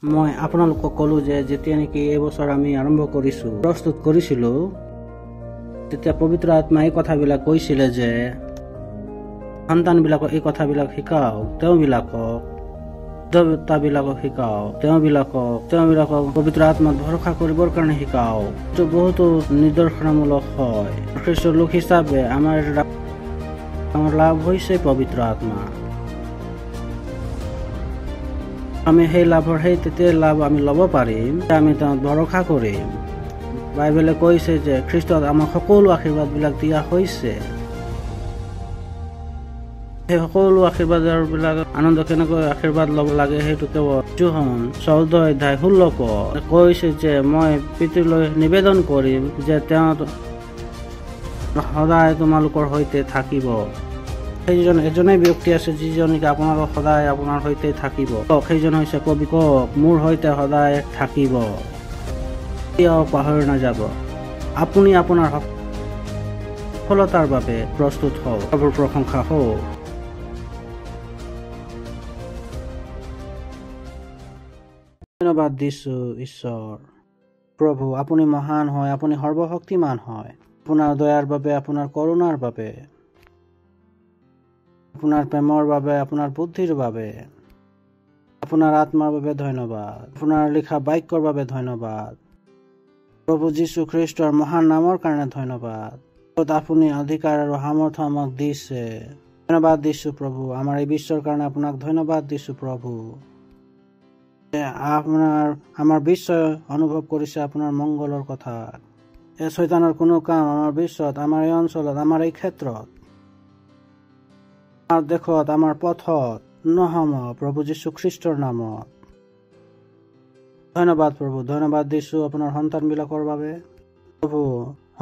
মই আপোনালোকক ক'লো যে যেতিয়া নেকি এই বছৰ আমি আৰম্ভ প্ৰস্তুত কৰিছিলোঁ, তেতিয়া পবিত্ৰ আত্মাই এই কথাবিলাক কৈছিলে যে সন্তানবিলাকক এই কথাবিলাক শিকাওক, দেৱতাবিলাকক শিকাওক, তেওঁবিলাকক পবিত্ৰ আত্মাত ভৰসা কৰিবৰ কাৰণে শিকাওক। এইটো বহুতো নিদৰ্শনমূলক হয়। খ্ৰীষ্টৰ লোক হিচাপে আমাৰ লাভ হৈছে পবিত্ৰ আত্মা। আমি সেই লাভ আমি ল'ব পাৰিম, আমি তেওঁক ভৰসা কৰিম। বাইবেলে কৈছে যে খ্ৰীষ্টত আমাক সকলো আশীৰ্বাদবিলাক দিয়া হৈছে। সেই সকলো আশীৰ্বাদবিলাক আনন্দ কেনেকৈ আশীৰ্বাদ ল'ব লাগে সেইটো কেৱল যোহন 14:16 কৈছে যে মই পিতৃলৈ নিবেদন কৰিম যে তেওঁ সদায় তোমালোকৰ সৈতে থাকিব। সেইজন এজনেই ব্যক্তি আছে যিজন আপোনালোক সদায় আপোনাৰ সৈতে থাকিব। সেইজন হৈছে মোৰ সৈতে সদায় থাকিব, কেতিয়াও পাহৰি নাযাব। আপুনি আপোনাৰ সফলতাৰ বাবে প্ৰস্তুত হওক। প্ৰভুৰ প্ৰশংসা হওক। ধন্যবাদ দিছো ঈশ্বৰ। প্ৰভু আপুনি মহান হয়, আপুনি সৰ্বশক্তিমান হয়। আপোনাৰ দয়াৰ বাবে, আপোনাৰ কৰোণাৰ বাবে, আপোনাৰ প্ৰেমৰ বাবে, আপোনাৰ বুদ্ধিৰ বাবে, আপোনাৰ আত্মাৰ বাবে ধন্যবাদ। আপোনাৰ লিখা বাক্যৰ বাবে ধন্যবাদ। প্ৰভু যীশু খ্ৰীষ্টৰ মহান নামৰ কাৰণে ধন্যবাদ। আপুনি অধিকাৰ আৰু সামৰ্থ্য আমাক দিছে। ধন্যবাদ দিছো প্ৰভু। আমাৰ এই বিশ্বৰ কাৰণে আপোনাক ধন্যবাদ দিছো প্ৰভু। আমাৰ বিশ্বই অনুভৱ কৰিছে আপোনাৰ মংগলৰ কথা। শয়তানৰ কোনো কাম আমাৰ বিশ্বত, আমাৰ এই অঞ্চলত, আমাৰ এই ক্ষেত্ৰত, আমাৰ দেশত, আমাৰ পথত নহ'ব প্ৰভু যীশু খ্ৰীষ্টৰ নামত। ধন্যবাদ প্ৰভু। ধন্যবাদ দিছো আপোনাৰ সন্তানবিলাকৰ বাবে। প্ৰভু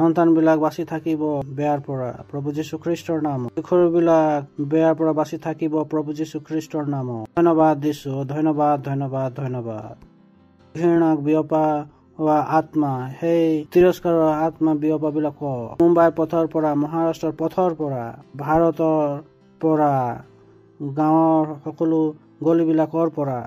সন্তানবিলাক বাচি থাকিব বেয়াৰ পৰা প্ৰভু যীশু খ্ৰীষ্টৰ নামত। শিশুবিলাক বেয়াৰ পৰা বাচি থাকিব প্ৰভু যীশু খ্ৰীষ্টৰ নামত। ধন্যবাদ দিছো। ধন্যবাদ। ঘৃণাক বিয়পা হোৱা আত্মা, সেই তিৰস্কাৰৰ আত্মা বিয়পাবিলাকক মুম্বাইৰ পথৰ পৰা, মহাৰাষ্ট্ৰৰ পথৰ পৰা, ভাৰতৰ পৰা, গাঁৱৰ সকলো গলিবিলাকৰ পৰা,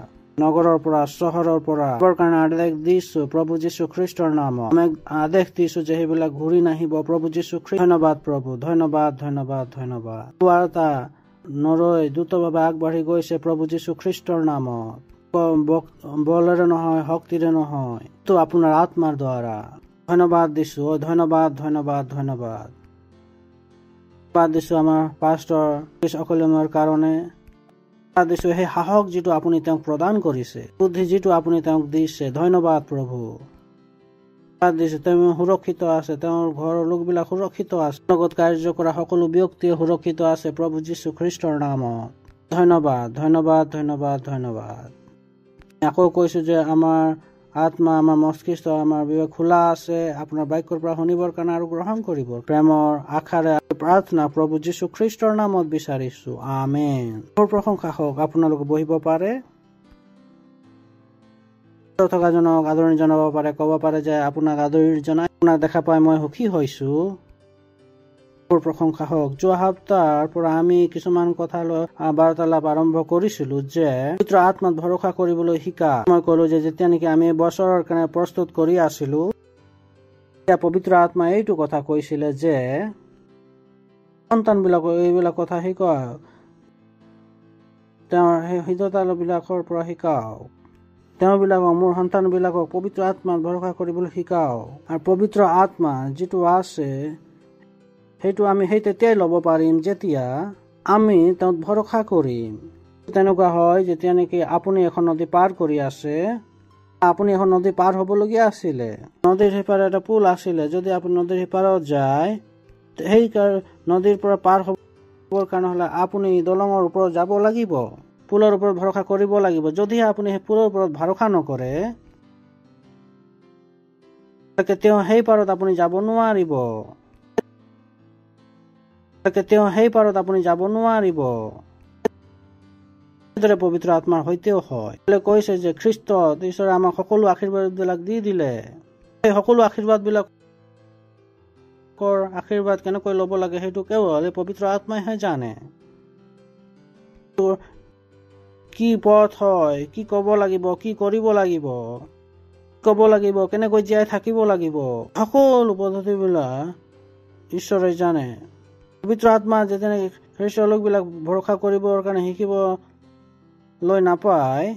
নগৰৰ পৰা, চহৰৰ পৰা কাৰণে আদেশ দিছো প্ৰভু যীশু খ্ৰীষ্টৰ নামত। আমি আদেশ দিছো যে সেইবিলাক ঘূৰি নাহিব প্ৰভু যীশু খ্ৰীষ্ট। ধন্যবাদ প্ৰভু। ধন্যবাদ। এটা নৰৈ দ্ৰুতভাৱে আগবাঢ়ি গৈছে প্ৰভু যীশু খ্ৰীষ্টৰ নামত। বলেৰে নহয়, শক্তিৰে নহয়, তো আপোনাৰ আত্মাৰ দ্বাৰা। ধন্যবাদ দিছো। ধন্যবাদ দিছো আমাৰ পাষ্টাৰ অকলিমৰ কাৰণে। দিছো সেই সাহস যিটো আপুনি তেওঁক প্ৰদান কৰিছে, বুদ্ধি যিটো আপুনি তেওঁক দিছে। ধন্যবাদ প্ৰভু। দিছো তেওঁ সুৰক্ষিত আছে, তেওঁৰ ঘৰৰ লোকবিলাক সুৰক্ষিত আছে, লগত কাৰ্য কৰা সকলো ব্যক্তি সুৰক্ষিত আছে প্ৰভু যীশু খ্ৰীষ্টৰ নামত। ধন্যবাদ। আকৌ কৈছো যে আমাৰ আত্মা, আমাৰ মস্তিষ্ক, আমাৰ বিবেক খোলা আছে আপোনাৰ বাক্যৰ পৰা শুনিবৰ কাৰণে আৰু গ্ৰহণ কৰিব। প্ৰেমৰ আশাৰে প্ৰাৰ্থনা প্ৰভু যীশু খ্ৰীষ্টৰ নামত বিচাৰিছো। আমেন। প্ৰশংসা হওক। আপোনালোক বহিব পাৰে। থকাজনক আদৰণি জনাব পাৰে, ক'ব পাৰে যে আপোনাক আদৰণি জনাই, আপোনাক দেখা পাই মই সুখী হৈছো। প্ৰশংসা হওক। যোৱা সপ্তাহৰ পৰা আমি কিছুমান কথা লৈ বাৰ্তালাপ আৰম্ভ কৰিছিলো যে পবিত্ৰ আত্মাত ভৰসা কৰিবলৈ শিকা। মই কলো যে যেতিয়া নেকি আমি বছৰৰ কাৰণে প্ৰস্তুত কৰি আছিলো, তেতিয়া পবিত্ৰ আত্মা এইটো কথা কৈছিলে যে সন্তানবিলাকক এইবিলাক কথা শিকাওক, তেওঁৰ সেই সিদ্ধতাবিলাকৰ পৰা শিকাওক। তেওঁবিলাকক, মোৰ সন্তানবিলাকক পবিত্ৰ আত্মাত ভৰসা কৰিবলৈ শিকাওক। আৰু পবিত্ৰ আত্মা যিটো আছে সেইটো আমি তেতিয়াই ল'ব পাৰিম যেতিয়া আমি তেওঁক ভৰসা কৰিম। তেনেকুৱা হয় যেতিয়া নেকি আপুনি এখন নদী পাৰ কৰি আছে, আপুনি এখন নদী পাৰ হ'বলগীয়া আছিলে, নদীৰ সিপাৰে এটা পুল আছিলে। যদি আপুনি নদীৰ সিপাৰত যায়, সেই নদীৰ পৰা পাৰ হ'বৰ কাৰণে হ'লে আপুনি দলঙৰ ওপৰত যাব লাগিব, পুলৰ ওপৰত ভৰসা কৰিব লাগিব। যদিহে আপুনি সেই পুলৰ ওপৰত ভৰসা নকৰে, কেতিয়াও সেই পাৰত আপুনি যাব নোৱাৰিব। পবিত্ৰ আত্মাৰ সৈতেও হয়। কৈছে যে খ্ৰীষ্টত ঈশ্বৰে আমাক সকলো আশীৰ্বাদবিলাক দি দিলে। সেই সকলো আশীৰ্বাদ কেনেকৈ ল'ব লাগে সেইটো কেৱল পবিত্ৰ আত্মাইহে জানে। কি পথ হয়, কি কব লাগিব, কি কৰিব লাগিব, কব লাগিব, কেনেকৈ জীয়াই থাকিব লাগিব, সকলো পদ্ধতিবিলাক ঈশ্বৰে জানে। পবিত্ৰ আত্মা যেনে খ্ৰীষ্টীয় লোকবিলাক ভৰসা কৰিবৰ কাৰণে শিকিব লৈ নাপায়,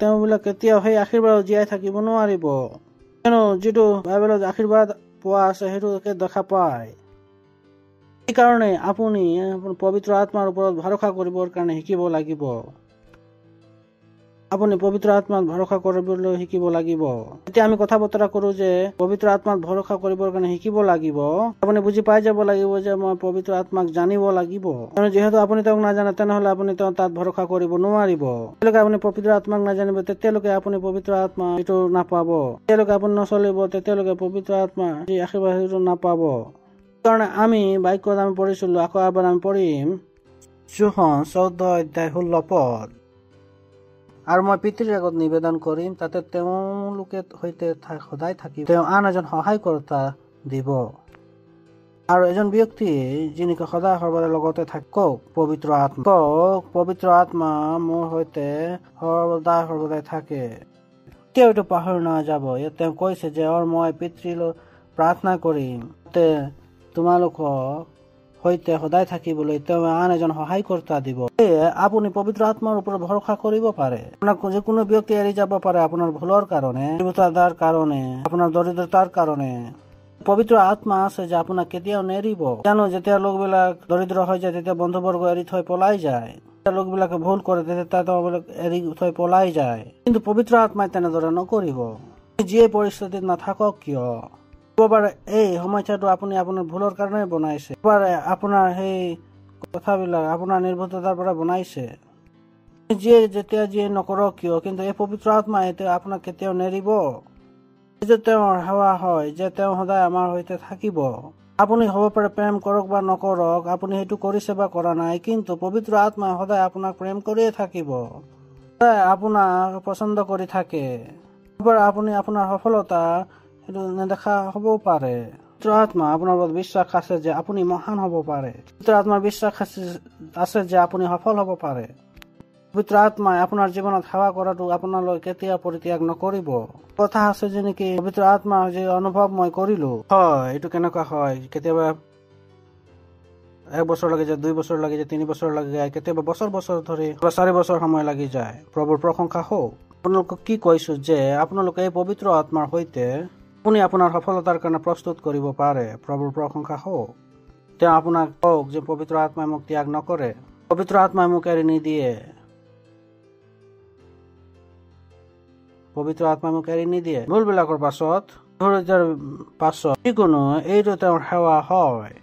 তেওঁবিলাক কেতিয়াও সেই আশীৰ্বাদ জীয়াই থাকিব নোৱাৰিব। কিয়নো যিটো বাইবেলত আশীৰ্বাদ পোৱা আছে সেইটো দেখা পায়। সেইকাৰণে আপুনি পবিত্ৰ আত্মাৰ ওপৰত ভৰসা কৰিবৰ কাৰণে শিকিব লাগিব। আপুনি পবিত্ৰ আত্মাত ভৰসা কৰিবলৈ শিকিব লাগিব। এতিয়া আমি কথা বতৰা কৰো যে পবিত্ৰ আত্মাত ভৰসা কৰিবৰ কাৰণে শিকিব লাগিব। আপুনি বুজি পাই যাব লাগিব যে মই পবিত্ৰ আত্মাক জানিব লাগিব। যিহেতু আপুনি তেওঁক নাজানে, তেনেহলে আপুনি তাত ভৰসা কৰিব নোৱাৰিব। যেতিয়ালৈকে আপুনি পবিত্ৰ আত্মাক নাজানিব, তেতিয়ালৈকে আপুনি পবিত্ৰ আত্মা এইটো নাপাব। তেতিয়ালৈকে আপুনি নচলিব, তেতিয়ালৈকে পবিত্ৰ আত্মা যি আশীৰ্বাদ সেইটো নাপাব। কাৰণে আমি বাক্যত আমি পঢ়িছিলো, আকৌ এবাৰ আমি পঢ়িম, যোহন 14:16 আৰু মই পিতৃৰ আগত নিবেদন কৰিম, তাতে তেওঁলোকে সৈতে সদায় থাকিব, তেওঁ আন এজন সহায়কৰ্তা দিব, আৰু এজন ব্যক্তি যিনিকি সদায় সৰ্বদা লগতে থাকক, পবিত্ৰ আত্মা। পবিত্ৰ আত্মা মোৰ সৈতে সদায় থাকে, কেতিয়াও এইটো পাহৰি নাযাব। ইয়াত তেওঁ কৈছে যে মই পিতৃলৈ প্ৰাৰ্থনা কৰিম, তোমালোকক সৈতে সদায় থাকিবলৈ তেওঁ আন এজন সহায়কৰ্তা দিব। আপুনি পবিত্ৰ আত্মাৰ ওপৰত ভৰসা কৰিব পাৰে। আপোনাক যিকোনো ব্যক্তি এৰি যাব পাৰে, আপোনাৰ ভুলৰ কাৰণে, কাৰণে, আপোনাৰ দৰিদ্ৰতাৰ কাৰণে। পবিত্ৰ আত্মা আছে যে আপোনাক কেতিয়াও নেৰিব। জানো যেতিয়া লোকবিলাক দৰিদ্ৰ হৈ যায়, তেতিয়া বন্ধুবৰ্গ এৰি থৈ পলাই যায়। লোকবিলাকে ভুল কৰে, তেতিয়া তেওঁলোক এৰি থৈ পলাই যায়। কিন্তু পবিত্ৰ আত্মাই তেনেদৰে নকৰিব। যিয়ে পৰিস্থিতিত নাথাকক কিয়, এই সমস্যাটো আপুনি আপোনাৰ ভুলৰ কাৰণে বনাইছে, আপোনাৰ সেই কথাবিলাক আপোনাৰ নিৰ্ভৰতাৰ পৰা বনাইছে। যিয়ে নকৰক কিয়, কিন্তু এই পবিত্ৰ আত্মাই আপোনাক কেতিয়াও নেৰিব। যে তেওঁৰ সেৱা হয়, যে তেওঁ সদায় আমাৰ সৈতে থাকিব। আপুনি হ'ব পাৰে প্ৰেম কৰক বা নকৰক, আপুনি সেইটো কৰিছে বা কৰা নাই, কিন্তু পবিত্ৰ আত্মাই সদায় আপোনাক প্ৰেম কৰিয়ে থাকিব, সদায় আপোনাক পচন্দ কৰি থাকে। আপুনি আপোনাৰ সফলতা সেইটো নেদেখা হবও পাৰে। পবিত্ৰ আত্মা আপোনাৰ ওপৰত বিশ্বাস আছে যে আপুনি মহান হব পাৰে। পবিত্ৰ আত্মাৰ বিশ্বাস আছে যে আপুনি সফল হব পাৰে। পবিত্ৰ আত্মাই আপোনাৰ জীৱনত সেৱা কৰাটো আপোনালৈ কেতিয়াও পৰিত্যাগ নকৰিব। কথা আছে যে নেকি, পবিত্ৰ আত্মা যে অনুভৱ মই কৰিলো, হয় এইটো কেনেকুৱা হয়, কেতিয়াবা 1 বছৰ লাগি যায়, 2 বছৰ লাগি যায়, 3 বছৰ লাগি যায়, কেতিয়াবা বছৰ ধৰি 4 বছৰ সময় লাগি যায়। প্ৰভুৰ প্ৰশংসা হওক। আপোনালোকক কি কৈছো যে আপোনালোকে এই পবিত্ৰ আত্মাৰ সৈতে আপুনি আপোনাৰ সফলতাৰ কাৰণে প্ৰস্তুত কৰিব পাৰে। প্ৰভুৰ প্ৰশংসা হওক। তেওঁ আপোনাক কওক যে পবিত্ৰ আত্মাই মোক ত্যাগ নকৰে, পবিত্ৰ আত্মাই মোক এৰি নিদিয়ে, পবিত্ৰ আত্মাই মোক এৰি নিদিয়ে। ভুলবিলাকৰ পাছত যিকোনো এইটো তেওঁৰ সেৱা হয়।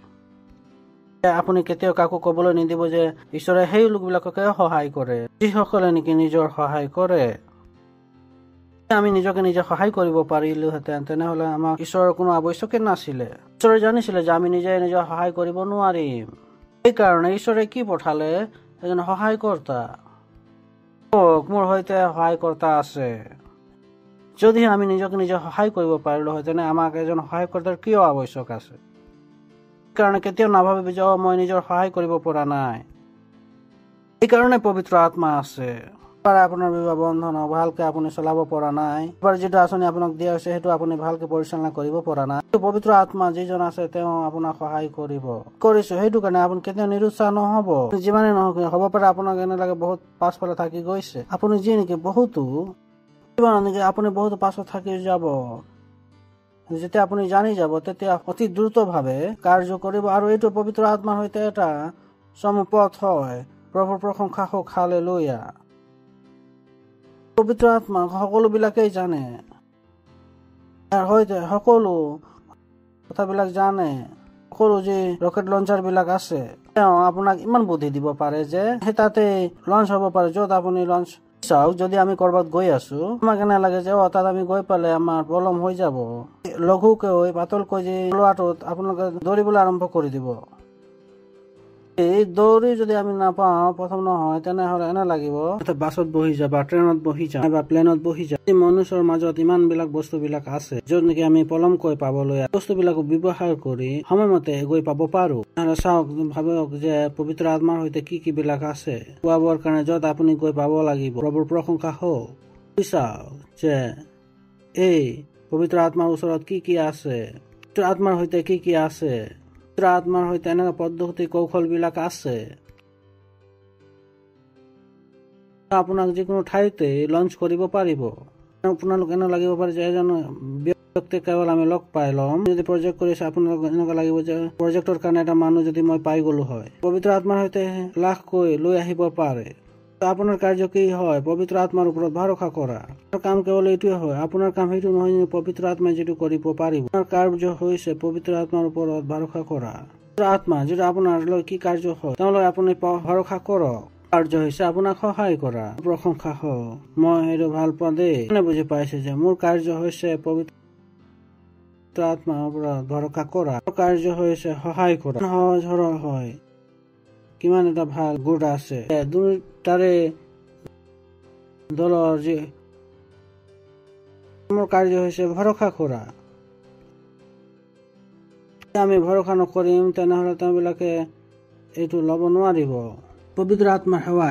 আপুনি কেতিয়াও কাকো কবলৈ নিদিব যে ঈশ্বৰে সেই লোকবিলাককে সহায় কৰে, যিসকলে নেকি নিজৰ সহায় কৰে। আমি নিজকে নিজে সহায় কৰিব পাৰিলোহেঁতেন, তেনেহলে আমাক ঈশ্বৰৰ কোনো আৱশ্যকে নাছিলে। ঈশ্বৰে জানিছিলে যে আমি নিজে সহায় কৰিব নোৱাৰিম। সেইকাৰণে ঈশ্বৰে কি পঠালে, এজন সহায়কৰ্তা। মোৰ সৈতে সহায়কৰ্তা আছে। যদি আমি নিজকে নিজে সহায় কৰিব পাৰিলো হয়, তেনে আমাক এজন সহায়কৰ্তাৰ কিয় আৱশ্যক আছে। সেইকাৰণে কেতিয়াও নাভাবিবি যে মই নিজৰ সহায় কৰিব পৰা নাই। সেইকাৰণে পবিত্ৰ আত্মা আছে। আপোনাৰ বিবাহ বন্ধন ভালকে আপুনি চলাব পৰা নাই, যিটো আঁচনি আপোনাক দিয়া হৈছে সেইটো আপুনি ভালকে পৰিচালনা কৰিব পৰা নাই, পবিত্ৰ আত্মা যিজন আছে তেওঁ আপোনাক সহায় কৰিছো। সেইটো কাৰণে আপুনি কেতিয়াও নিৰুৎসাহ নহব। যিমানে নহওক, হব পাৰে আপোনাক এনে লাগে বহুত পাছফালে থাকি গৈছে, আপুনি যি নেকি আপুনি বহুত পাছত থাকি যাব। যেতিয়া আপুনি জানি যাব, তেতিয়া অতি দ্ৰুত ভাৱে কাৰ্য কৰিব, আৰু এইটো পবিত্ৰ আত্মাৰ সৈতে এটা চমু পথ হয়। প্ৰভুৰ প্ৰশংসা হওক। হালেলুয়া। পবিত্ৰ আত্মা সকলো বিলাকেই জানে, সৈতে সকলো কথাবিলাক জানে। সকলো যি ৰকেট লঞ্চাৰ বিলাক আছে, তেওঁ আপোনাক ইমান বুদ্ধি দিব পাৰে যে সেই তাতে লঞ্চ হব পাৰে, য'ত আপুনি লঞ্চ চাওক। যদি আমি কৰবাত গৈ আছো, আমাক এনে লাগে যে তাত আমি গৈ পালে আমাৰ পলম হৈ যাব, লঘুকৈ পাতলকৈ যে লোৱাটোত আপোনালোকে দৌৰিবলৈ আৰম্ভ কৰি দিব। এই দৌৰি যদি আমি নাপাওঁ প্ৰথম নহয়, তেনেহলে এনে লাগিব বাছত বহি যা বা ট্ৰেইনত বহি যা বা প্লেনত বহি যা। মনুষ্যৰ মাজত ইমান বিলাক বস্তু বিলাক আছে য'ত নেকি আমি পলমকৈ পাবলৈ বস্তু বিলাক ব্যৱহাৰ কৰি সময়মতে গৈ পাব পাৰো। চাওক, ভাবক যে পবিত্ৰ আত্মাৰ সৈতে কি কি বিলাক আছে খোৱা বোৱাৰ কাৰণে, য'ত আপুনি গৈ পাব লাগিব। প্ৰভুৰ প্ৰশংসা হওক। চাওক যে এই পবিত্ৰ আত্মাৰ ওচৰত কি কি আছে, পবিত্ৰ আত্মাৰ সৈতে কি কি আছে, পবিত্ৰ আত্মাৰ সৈতে এনেকুৱা পদ্ধতি কৌশল বিলাক আছে আপোনাক যিকোনো ঠাইতে লঞ্চ কৰিব পাৰিব। আপোনালোক এনে লাগিব পাৰে যে এজন ব্যক্তি কেৱল আমি লগ পাই ল'ম, যদি প্ৰজেক্ট কৰিছে আপোনালোক এনেকুৱা লাগিব যে প্ৰজেক্টৰ কাৰণে এটা মানুহ যদি মই পাই গলো হয়। পবিত্ৰ আত্মাৰ সৈতে লাখকৈ লৈ আহিব পাৰে। আপোনাৰ কাৰ্য কি হয়? পবিত্ৰ আত্মাৰ ওপৰত ভৰসা কৰা। কাম কেৱল এইটোৱে হয়, আপোনাৰ কাম সেইটো নহয় যে পবিত্ৰ আত্মাই যিটো কৰিব পাৰিব। আপোনাৰ কাৰ্য হৈছে পবিত্ৰ আত্মাৰ ওপৰত ভৰসা কৰা। আত্মা যিটো আপোনাৰ লৈ কি কাৰ্য হয় তেওঁলৈ আপুনি ভৰসা কৰক। কাৰ্য হৈছে আপোনাক সহায় কৰা। প্ৰশংসা হওক। মই সেইটো ভাল পাওঁ দেই। বুজি পাইছে যে মোৰ কাৰ্য হৈছে পবিত্ৰ আত্মাৰ ওপৰত ভৰসা কৰা, কাৰ্য হৈছে সহায় কৰা। সহজ সৰল হয়, কিমান এটা ভাল গুণ আছে দুটাৰে দলৰ। যি মোৰ কাৰ্য হৈছে ভৰসা কৰা। আমি ভৰসা নকৰিম তেনেহলে তেওঁবিলাকে এইটো ল'ব নোৱাৰিব। পবিত্ৰ আত্মাৰ সেৱা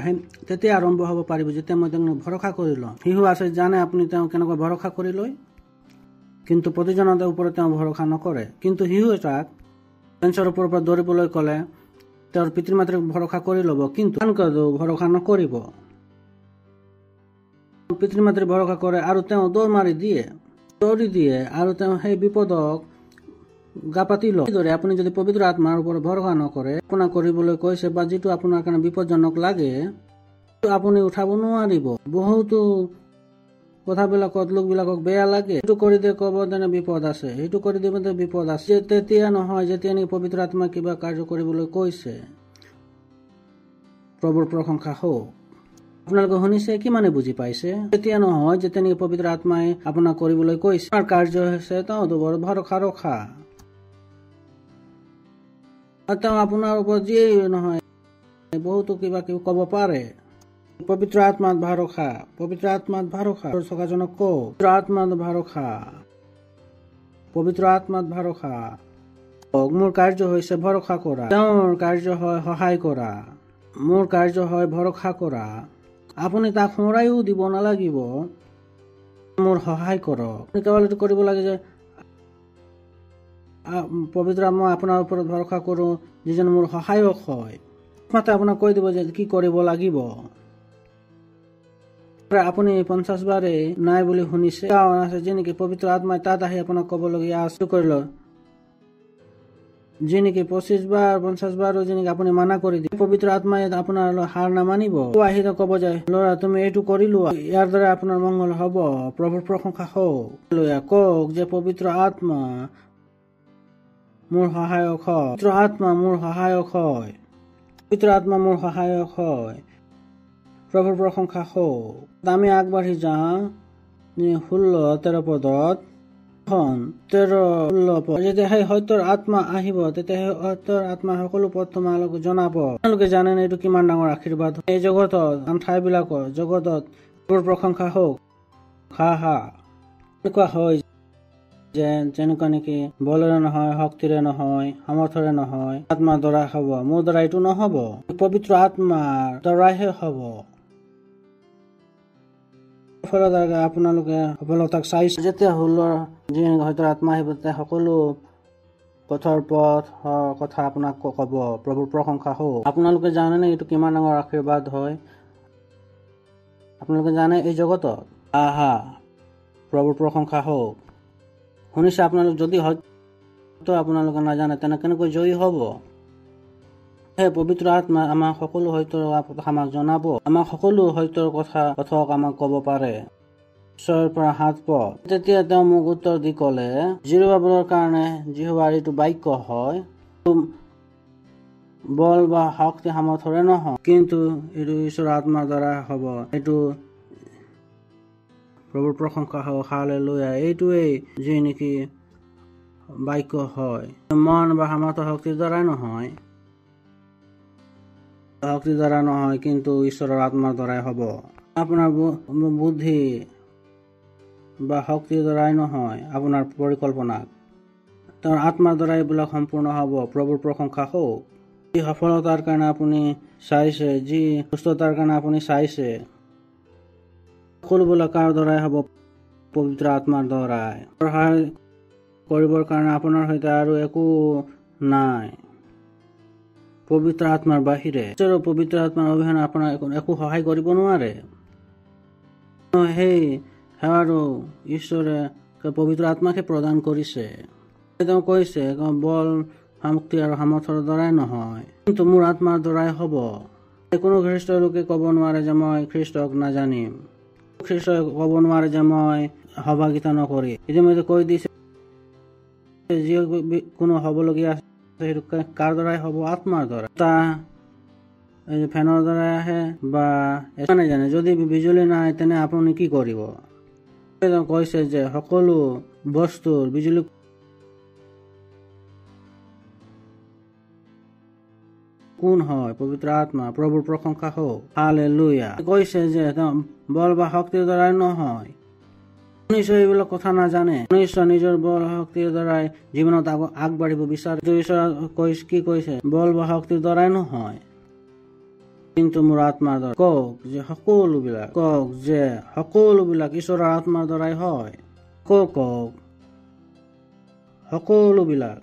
তেতিয়া আৰম্ভ হ'ব পাৰিব যেতিয়া মই তেওঁক ভৰসা কৰি লওঁ। শিশু আছে, জানে আপুনি তেওঁ কেনেকৈ ভৰসা কৰি লয়, কিন্তু প্ৰতিজনৰ ওপৰত তেওঁ ভৰসা নকৰে। কিন্তু শিশু এটাক বেঞ্চৰ ওপৰৰ পৰা দৌৰিবলৈ ক'লে তেওঁৰ পিতৃ মাতৃক ভৰসা কৰি ল'ব, কিন্তু ভৰসা নকৰিব। পিতৃ মাতৃ ভৰসা কৰে আৰু তেওঁ দৌৰি দিয়ে আৰু তেওঁ সেই বিপদক গা পাতি লয়। আপুনি যদি পবিত্ৰ আত্মাৰ ওপৰত ভৰসা নকৰে, আপোনাক কৰিবলৈ কৈছে বা যিটো আপোনাৰ কাৰণে বিপদজনক লাগে আপুনি উঠাব নোৱাৰিব। বহুতো কথাবিলাকত লোকবিলাকক বেয়া লাগে, সেইটো কৰি দিয়ে ক'ব তেনে বিপদ আছে, সেইটো কৰি দিব বিপদ আছে। তেতিয়া নহয় যেতিয়া নেকি পবিত্ৰ আত্মাই কিবা কাৰ্য কৰিবলৈ কৈছে। প্ৰভুৰ প্ৰশংসা হওক। আপোনালোকে শুনিছে, কিমানে বুজি পাইছে? তেতিয়া নহয় যেতিয়া নেকি পবিত্ৰ আত্মাই আপোনাক কৰিবলৈ কৈছে। তাৰ কাৰ্য হৈছে তেওঁ ভৰসা ৰখা। তেওঁ আপোনাৰ ওপৰত যিয়ে নহয় বহুতো কিবা কিবি ক'ব পাৰে। পবিত্ৰ আত্মাত ভৰসা, পবিত্ৰ আত্মাত ভৰসা। চকাজনক কওঁ, পবিত্ৰ আত্মাত ভৰসা, পবিত্ৰ আত্মাত ভৰসা। মোৰ কাৰ্য হৈছে ভৰসা কৰা, তেওঁৰ কাৰ্য হয় সহায় কৰা। মোৰ কাৰ্য হয় ভৰসা কৰা। আপুনি তাক সোঁৱৰাইও দিব নালাগিব, মোৰ সহায় কৰক। আপুনি কেৱল এইটো কৰিব লাগে যে পবিত্ৰ মই আপোনাৰ ওপৰত ভৰসা কৰো, যিজন মোৰ সহায়ক হয়। মাতে আপোনাক কৈ দিব যে কি কৰিব লাগিব। আপুনি 50 বাৰে নাই বুলি শুনিছে, আছে যি নেকি পবিত্ৰ আত্মাই তাত আহি আপোনাক ক'বলগীয়া আছে কৰিল, যি নেকি 25 বাৰ 50 বাৰো যি নেকি আপুনি মানা কৰি দিয়ে, পবিত্ৰ আত্মাই আপোনাৰ হাৰ নামানিব। আহি ক'ব যে ল'ৰা তুমি এইটো কৰি লোৱা, ইয়াৰ দ্বাৰা আপোনাৰ মংগল হব। প্ৰভুৰ প্ৰশংসা হওক। কওক যে পবিত্ৰ আত্মা মোৰ সহায়ক হয়, পবিত্ৰ আত্মা মোৰ সহায়ক হয়, পবিত্ৰ আত্মা মোৰ সহায়ক হয়। প্ৰভুৰ প্ৰশংসা হওক। আমি আগবাঢ়ি যাওঁ 16-13 পদত। 13-16 পদ। যেতিয়া সেই সত্যৰ আত্মা আহিব তেতিয়া সেই সত্যৰ আত্মা সকলো পদ তোমালোকে জনাব। তোমালোকে জানেনে এইটো কিমান ডাঙৰ আশীৰ্বাদ? এই জগতত ঠাইবিলাকৰ জগতত প্ৰভুৰ প্ৰশংসা হওক। এনেকুৱা হয় যে যেনেকুৱা নেকি বলেৰে নহয়, শক্তিৰে নহয়, সামৰ্থৰে নহয়, আত্মাৰ দ্বাৰা হব। মোৰ দ্বাৰা এইটো নহব, পবিত্ৰ আত্মাৰ দ্বাৰাহে হব। আপোনালোকে সফলতাক চাইছে। যেতিয়া যি হয়তো আত্মা আহিব তেতিয়া সকলো পথৰ কথা আপোনাক কব। প্ৰভুৰ প্ৰশংসা হওক। আপোনালোকে জানেনে এইটো কিমান ডাঙৰ আশীৰ্বাদ হয়? আপোনালোকে জানে এই জগতত প্ৰভুৰ প্ৰশংসা হওক। শুনিছে আপোনালোক? যদি হয়তো আপোনালোকে নাজানে তেনে কেনেকৈ জয়ী হব? পবিত্ৰ আত্মা আমাক সকলো হয়তোৰ কথা আমাক জনাব, আমাক সকলো হয়তোৰ কথাক আমাক কব পাৰে। 6-7 পদ। তেতিয়া তেওঁ মোক উত্তৰ দি কলে, জিৰবাবেলৰ কাৰণে যিহোৱাৰ এইটো বাক্য হয়, বল বা শক্তি সামৰ্থৰে নহয়, কিন্তু এইটো ঈশ্বৰৰ আত্মাৰ দ্বাৰা হব। এইটো প্ৰভুৰ প্ৰশংসা হওক। হালেলুয়া। এইটোৱেই যি নেকি বাক্য হয়, মন বা সামৰ্থ শক্তিৰ দ্বাৰাই নহয়। শক্তিৰ দ্বাৰা নহয়, কিন্তু ঈশ্বৰৰ আত্মাৰ দ্বাৰাই হ'ব। আপোনাৰ বুদ্ধি বা শক্তিৰ দ্বাৰাই নহয়, আপোনাৰ পৰিকল্পনা তেওঁৰ আত্মাৰ দ্বাৰা এইবিলাক সম্পূৰ্ণ হ'ব। প্ৰভুৰ প্ৰশংসা হওক। যি সফলতাৰ কাৰণে আপুনি চাইছে, যি সুস্থতাৰ কাৰণে আপুনি চাইছে, সকলোবিলাক কাৰ দ্বাৰাই হ'ব? পবিত্ৰ আত্মাৰ দ্বাৰাই। সহায় কৰিবৰ কাৰণে আপোনাৰ সৈতে আৰু একো নাই পবিত্ৰ আত্মাৰ বাহিৰে। পবিত্ৰ আত্মাৰ অবিহনে আপোনাৰ একো সহায় কৰিব নোৱাৰে। সেই সেৱাটো ঈশ্বৰে পবিত্ৰ আত্মাকে প্ৰদান কৰিছে। তেওঁ কৈছে, বল শক্তি আৰু সামৰ্থৰ দ্বাৰাই নহয়, কিন্তু মোৰ আত্মাৰ দ্বাৰাই হ'ব। কোনো খ্ৰীষ্ট লোকে ক'ব নোৱাৰে যে মই খ্ৰীষ্টক নাজানিম। খ্ৰীষ্টই ক'ব নোৱাৰে যে মই সহভাগিতা নকৰি। ইতিমধ্যে কৈ দিছে, যি কোনো হ'বলগীয়া আছে সেইটো কাৰ দ্বাৰাই হ'ব? আত্মাৰ দ্বাৰা। ফেনৰ দ্বাৰাই আহে বা জানে। যদি বিজুলী নাই তেনে আপুনি কি কৰিব? কৈছে যে সকলো বস্তুৰ বিজুলী কোন হয়? পবিত্ৰ আত্মা। প্ৰভুৰ প্ৰশংসা হওক। হালেলুয়া। কৈছে যে বল বা শক্তিৰ দ্বাৰাই নহয়। মনুষ্য এইবিলাক কথা নাজানে। মনুষ্য নিজৰ বল শক্তিৰ দ্বাৰাই জীৱনত আগবাঢ়িব বিচাৰে। কি কৈছে? বল বা শক্তিৰ দ্বাৰাই নহয়, কিন্তু মোৰ আত্মাৰ দ্বাৰা। কওক যে সকলোবিলাক ঈশ্বৰৰ আত্মাৰ দ্বাৰাই হয়। কওক সকলোবিলাক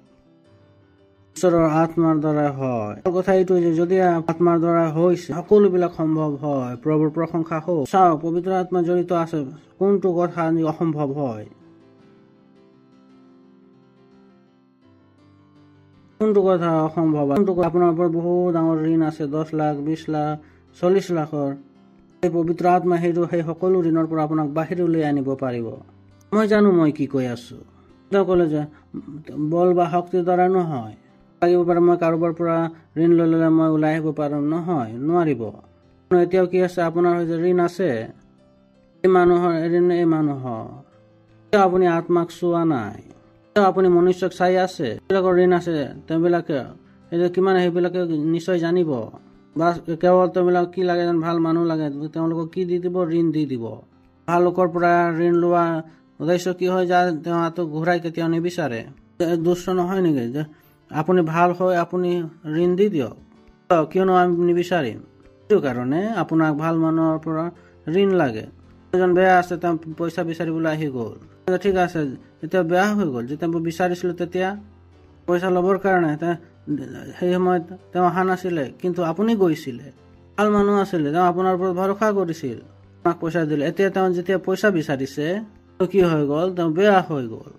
ঈশ্বৰৰ আত্মাৰ দ্বাৰাই হয়। কথা এইটো যে যদি আত্মাৰ দ্বাৰা হৈছে, সকলোবিলাক সম্ভৱ হয়। প্ৰভুৰ প্ৰশংসা হওক। চাওক, পবিত্ৰ আত্মা জড়িত আছে। কোনটো কথা অসম্ভৱ হয়? কোনটো কথা অসম্ভৱ? আপোনাৰ ওপৰত বহু ডাঙৰ ঋণ আছে, 10 লাখ, 20 লাখ, 40 লাখৰ। সেই পবিত্ৰ আত্মা সেই সকলো ঋণৰ পৰা আপোনাক বাহিৰ উলিয়াই আনিব পাৰিব। মই জানো মই কি কৈ আছো। তেওঁ ক'লে যে বল বা শক্তিৰ দ্বাৰা নহয়। লাগিব পাৰে মই কাৰোবাৰ পৰা ঋণ লৈ ল'লে মই ওলাই আহিব পাৰোঁ? নহয়, নোৱাৰিব। এতিয়াও কি আছে? আপোনাৰ যে ঋণ আছে, এই মানুহৰ ঋণ, এই মানুহৰ। আপুনি আত্মাক চোৱা নাই। আপুনি মনুষ্যক চাই আছে, সেইবিলাকৰ ঋণ আছে। তেওঁবিলাকে কিমান সেইবিলাকে নিশ্চয় জানিব। বা কেৱল তেওঁবিলাক কি লাগে, ভাল মানুহ লাগে, তেওঁলোকক কি দি দিব? ঋণ দি দিব। ভাল লোকৰ পৰা ঋণ লোৱা উদ্দেশ্য কি হয়? যে তেওঁ ঘূৰাই কেতিয়াও নিবিচাৰে। দুষ্ট নহয় নেকি যে আপুনি ভাল হয়, আপুনি ঋণ দি দিয়ক? কিয়নো আমি নিবিচাৰিম? সেইটো কাৰণে আপোনাক ভাল মানুহৰ পৰা ঋণ লাগে। এজন বেয়া আছে, তেওঁ পইচা বিচাৰিবলৈ আহি গ'ল। ঠিক আছে, এতিয়া বেয়া হৈ গ'ল। যেতিয়া বিচাৰিছিলো তেতিয়া পইচা ল'বৰ কাৰণে সেই সময়ত তেওঁ অহা নাছিলে, কিন্তু আপুনি গৈছিলে। ভাল মানুহ আছিলে, তেওঁ আপোনাৰ ওপৰত ভৰসা কৰিছিল, আপোনাক পইচা দিলে। এতিয়া তেওঁ যেতিয়া পইচা বিচাৰিছে, কি হৈ গ'ল? তেওঁ বেয়া হৈ গ'ল।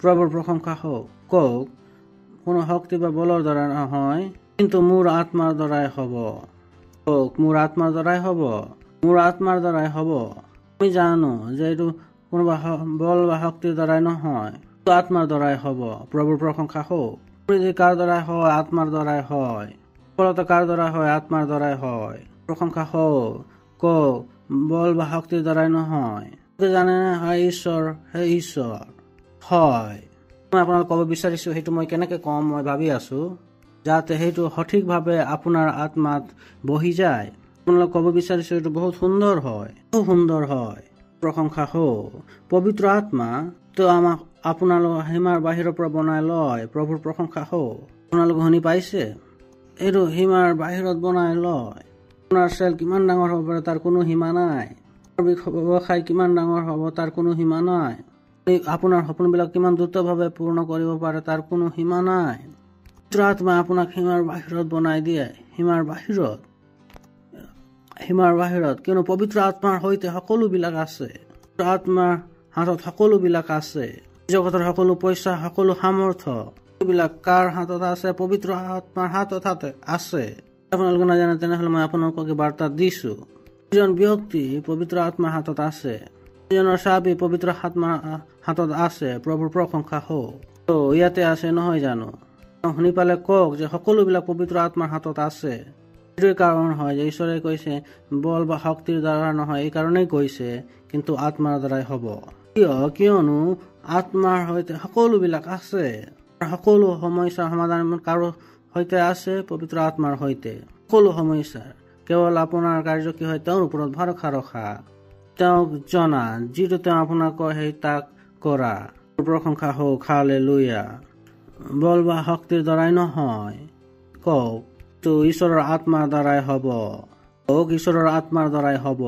প্ৰভুৰ প্ৰশংসা হওক। কওক, কোনো শক্তি বা বলৰ দ্বাৰা নহয়, কিন্তু মোৰ আত্মাৰ দ্বাৰাই হ'ব। কওক, মোৰ আত্মাৰ দ্বাৰাই হ'ব। মোৰ আত্মাৰ দ্বাৰাই হ'ব। আমি জানো যে এইটো কোনোবা বল বা শক্তিৰ দ্বাৰাই নহয়, আত্মাৰ দ্বাৰাই হ'ব। প্ৰভুৰ প্ৰশংসা হওক। কাৰ দ্বাৰাই হয়? আত্মাৰ দ্বাৰাই হয়। সফলতা কাৰ দ্বাৰা হয়? আত্মাৰ দ্বাৰাই হয়। প্ৰশংসা হওক। কওক, বল বা শক্তিৰ দ্বাৰাই নহয়। জানে ঈশ্বৰ, সেই ঈশ্বৰ হয়। মই আপোনাক ক'ব বিচাৰিছো, সেইটো মই কেনেকে কম মই ভাবি আছো, যাতে সেইটো সঠিকভাৱে আপোনাৰ আত্মাত বহি যায়। আপোনালোক ক'ব বিচাৰিছো এইটো বহুত সুন্দৰ হয়, খুব সুন্দৰ হয়। প্ৰশংসা হওক। পবিত্ৰ আত্মা তো আমাক আপোনালোক সীমাৰ বাহিৰৰ পৰা বনাই লয়। প্ৰভুৰ প্ৰশংসা হওক। আপোনালোক শুনি পাইছে? এইটো সীমাৰ বাহিৰত বনাই লয়। আপোনাৰ চেল কিমান ডাঙৰ হ'ব পাৰে তাৰ কোনো সীমা নাই। ব্যৱসায় কিমান ডাঙৰ হ'ব তাৰ কোনো সীমা নাই। আপোনাৰ সপোনবিলাক কিমান দ্ৰুতভাৱে পূৰ্ণ কৰিব পাৰে তাৰ কোনো সীমা নাই। পবিত্ৰ আত্মা আপোনাক সীমাৰ বাহিৰত বনাই দিয়ে। সীমাৰ বাহিৰত, কিয়নো পবিত্ৰ আত্মাৰ সৈতে সকলোবিলাক আছে। আত্মাৰ হাতত সকলোবিলাক আছে। জগতৰ সকলো পইচা, সকলো সামৰ্থ্য, এইবিলাক কাৰ হাতত আছে? পবিত্ৰ আত্মাৰ হাতত আছে। আপোনালোকে নাজানে তেনেহলে মই আপোনালোকক বাৰ্তা দিছো। এজন ব্যক্তি পবিত্ৰ আত্মাৰ হাতত আছে। এজনৰ চাবি পবিত্ৰ আত্মাৰ হাতত আছে। প্ৰভুৰ প্ৰশংসা হওক। ইয়াতে আছে নহয় জানো? শুনি পালে কওক যে সকলোবিলাক পবিত্ৰ আত্মাৰ হাতত আছে। এইটোৱে কাৰণ হয় যে ঈশ্বৰে কৈছে বল বা শক্তিৰ দ্বাৰা নহয়, এই কাৰণেই কৈছে কিন্তু আত্মাৰ দ্বাৰাই হ'ব। কিয়নো আত্মাৰ সৈতে সকলোবিলাক আছে। সকলো সমস্যাৰ সমাধান কাৰো সৈতে আছে? পবিত্ৰ আত্মাৰ সৈতে। সকলো সমস্যাৰ কেৱল আপোনাৰ কাৰ্য কি হয় তেওঁৰ ওপৰত ভৰসা ৰখা, তেওঁক জনা, যিটো তেওঁ আপোনাক কয় সেই তাক কৰা। প্ৰশংসা হওক, হালেলুয়া। বল বা শক্তিৰ দ্বাৰাই নহয়, কওক তো ঈশ্বৰৰ আত্মাৰ দ্বাৰাই হ'ব, কওক ঈশ্বৰৰ আত্মাৰ দ্বাৰাই হ'ব।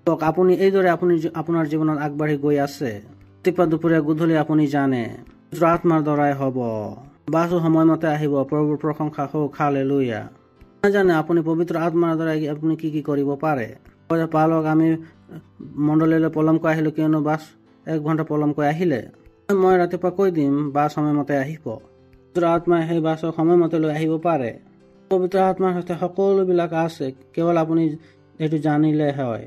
কওক আপুনি এইদৰে আপুনি আপোনাৰ জীৱনত আগবাঢ়ি গৈ আছে। ৰাতিপুৱা দুপৰীয়া গধূলি আপুনি জানে আত্মাৰ দ্বাৰাই হ'ব। বাছু সময়মতে আহিব। প্ৰভুৰ প্ৰশংসা হওক, হালেলুয়া। নাজানে আপুনি পবিত্ৰ আত্মাৰ দ্বাৰাই আপুনি কি কি কৰিব পাৰে। পালক আমি মণ্ডলীলৈ পলমকৈ আহিলো, কিয়নো বাছ 1 ঘণ্টা পলমকৈ আহিলে। মই ৰাতিপুৱা কৈ দিম বাছ সময়মতে আহিব। পবিত্ৰ আত্মাই সেই বাছক সময়মতে লৈ আহিব পাৰে। পবিত্ৰ আত্মাৰ সৈতে সকলোবিলাক আছে, কেৱল আপুনি এইটো জানিলে হয়।